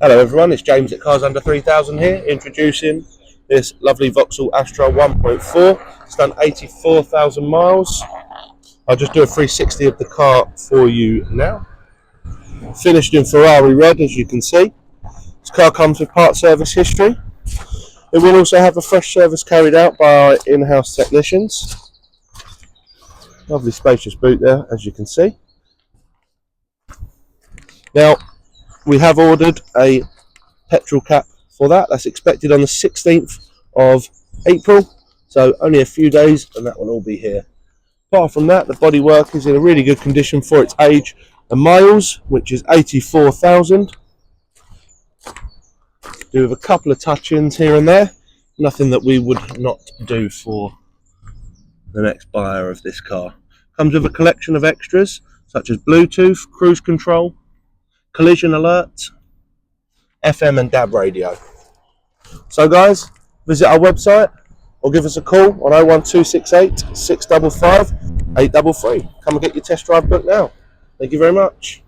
Hello everyone, it's James at Cars Under 3000 here, introducing this lovely Vauxhall Astra 1.4. It's done 84,000 miles. I'll just do a 360 of the car for you now. Finished in Ferrari Red, as you can see. This car comes with part service history. It will also have a fresh service carried out by our in-house technicians. Lovely spacious boot there, as you can see. Now, we have ordered a petrol cap for that. That's expected on the 16th of April, so only a few days and that will all be here. Apart from that, the bodywork is in a really good condition for its age and miles, which is 84,000. Do with a couple of touch-ins here and there, nothing that we would not do for the next buyer of this car. Comes with a collection of extras such as Bluetooth, cruise control, collision alert, FM and DAB radio. So guys, visit our website or give us a call on 01268 655 833. Come and get your test drive booked now. Thank you very much.